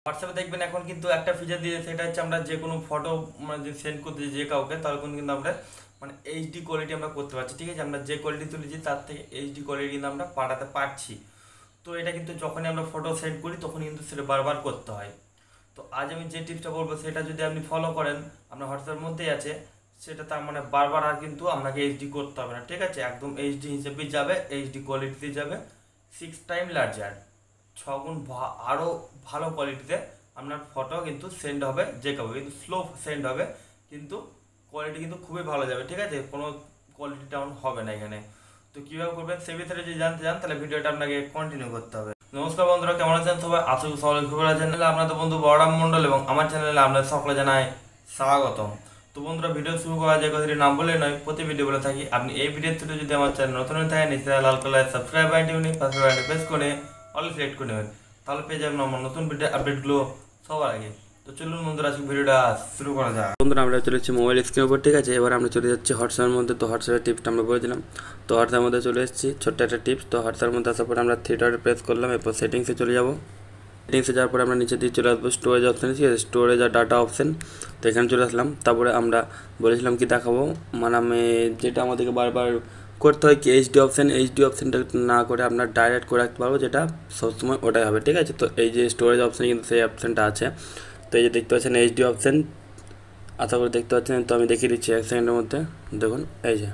হোয়াটসঅ্যাপে দেখবেন এখন কিন্তু একটা ফিচার দিয়ে, সেটা হচ্ছে আমরা যে কোনো ফটো মানে যদি সেন্ড করতে যে কাউকে, তখন কিন্তু আমরা মানে এইচডি কোয়ালিটি আমরা করতে পারছি। ঠিক আছে, আমরা যে কোয়ালিটি তুলেছি তার থেকে এইচডি কোয়ালিটি কিন্তু আমরা পাঠাতে পারছি। তো এটা কিন্তু যখনই আমরা ফটো সেন্ড করি তখনই কিন্তু সেটা বারবার করতে হয়। তো আজ আমি যে টিপসটা বলবো সেটা যদি আপনি ফলো করেন, আপনার হোয়াটসঅ্যাপের মধ্যেই আছে, সেটা তার মানে বারবার আর কিন্তু আপনাকে এইচডি করতে হবে না। ঠিক আছে, একদম এইচডি হিসেবেই যাবে, এইচডি কোয়ালিটিতে যাবে, 6 টাইম লার্জার, 6 গুণ আরও ভালো কোয়ালিটিতে আপনার ফটো কিন্তু সেন্ড হবে যে কাউকে, কিন্তু স্লো সেন্ড হবে, কিন্তু কোয়ালিটি কিন্তু খুবই ভালো যাবে। ঠিক আছে, কোনো কোয়ালিটি ডাউন হবে না এখানে। তো কীভাবে করবেন সে বিষয়ে যদি জানতে চান তাহলে ভিডিওটা আপনাকে কন্টিনিউ করতে হবে। নমস্কার বন্ধুরা, কেমন আছেন সবাই? আশা করি সকলে খুব ভালো আছেন। আপনাদের বন্ধু বড়রাম মণ্ডল এবং আমার চ্যানেলে আপনাদের সকলে জানাই স্বাগতম। তো বন্ধুরা, ভিডিও শুরু করা যে কথাটি নাম বলে নয়, প্রতি ভিডিও বলে থাকি, আপনি এই ভিডিওর থ্রুতে যদি আমার চ্যানেল নতুন হয়ে থাকে নিচে লাল কালার সাবস্ক্রাইব বাটনটি পাশে বাটনে প্রেস করে অল সিলেক্ট করে নেবেন, তাহলে পেয়ে যাবেন আমার নতুন ভিডিও আপডেটগুলো সবার আগে। তো চলুন বন্ধুরা, আজকে ভিডিওটা শুরু করা যাক। বন্ধুরা, আমরা চলে যাচ্ছি মোবাইল স্ক্রিনের উপর। ঠিক আছে, এবার আমরা চলে যাচ্ছি হোয়াটসঅ্যাপের মধ্যে। তো হোয়াটসঅ্যাপের টিপসটা আমরা বলেছিলাম, তো হোয়াটসঅ্যাপের মধ্যে চলে এসেছি, ছোট্ট একটা টিপস। তো হোয়াটসঅ্যাপের মধ্যে আসার পর আমরা থ্রি ডটে প্রেস করলাম, এরপর সেটিংসে চলে যাব। সেটিংসে যাওয়ার পরে আমরা নিচে দিয়ে চলে আসবো স্টোরেজ অপশানে। ঠিক আছে, স্টোরেজ আর ডাটা অপশান, তো এখানে চলে আসলাম। তারপরে আমরা বলেছিলাম কি দেখাবো, মানে আমি যেটা আমাদেরকে বারবার করতে হয় কি এইচডি অপশান, এইচডি অপশানটা না করে আপনার ডাইরেক্ট করে রাখতে পারবো, যেটা সবসময় ওটাই হবে। ঠিক আছে, তো এই যে স্টোরেজ অপশানে কিন্তু সেই অপশানটা আছে। তো এই যে দেখতে পাচ্ছেন এইচডি অপশান, আশা করে দেখতে পাচ্ছেন। তো আমি দেখিয়ে দিচ্ছি 1 সেকেন্ডের মধ্যে, দেখুন এই যে।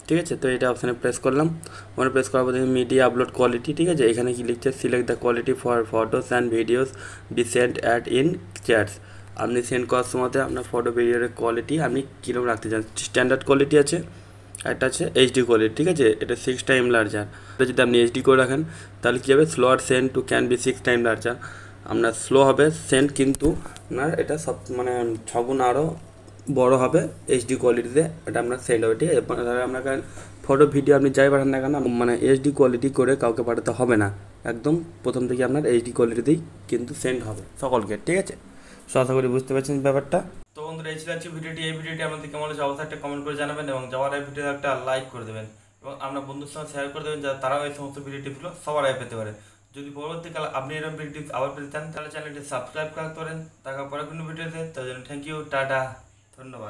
ঠিক আছে, তো এটা অপশানে প্রেস করলাম। ওখানে প্রেস করার পর দেখুন মিডিয়া আপলোড কোয়ালিটি। ঠিক আছে, এখানে কি লিখছে, select the quality for photos and videos be send at in chats. আপনি সেন্ড করার সময়তে আপনার ফটো ভিডিওর কোয়ালিটি আপনি কীরকম রাখতে চান। স্ট্যান্ডার্ড কোয়ালিটি আছে, একটা আছে এইচডি কোয়ালিটি। ঠিক আছে, এটা 6 টাইম লার্জার। এটা যদি আপনি এইচডি করে রাখেন তাহলে কী হবে, slower send to can be 6 time larger. আপনার স্লো হবে সেন্ড, কিন্তু আপনার এটা সব মানে 6 গুণ আরও বড় হবে এইচডি কোয়ালিটিতে, এটা আপনার সেন্ড হবে। ঠিক আছে, তাহলে আপনাকে ফটো ভিডিও আপনি যাই পাঠান না কেন মানে এইচডি কোয়ালিটি করে কাউকে পাঠাতে হবে না, একদম প্রথম থেকে আপনার এইচডি কোয়ালিটিতেই কিন্তু সেন্ড হবে সকলকে। ঠিক আছে, সো আশা করি বুঝতে পারছেন ব্যাপারটা। তো বন্ধুরা, এই ছিল আজকে ভিডিওটি। এই ভিডিওটি আমাদের কেমন হচ্ছে অবশ্যই একটা কমেন্ট করে জানাবেন, এবং যাওয়ার এই ভিডিওতে একটা লাইক করে দেবেন, এবং আপনার বন্ধুর সঙ্গে শেয়ার করে দেবেন, যাতে তারাও এই সমস্ত ভিডিও টিপগুলো সবার আগে পেতে পারে। যদি পরবর্তীকালে আপনি এরকম ভিডিও টিপস আবার পেতে চান তাহলে চ্যানেলটি সাবস্ক্রাইব করতে পারেন। দেখা পরে কোনো ভিডিওতে, তার জন্য থ্যাংক ইউ, টাটা, ধন্যবাদ।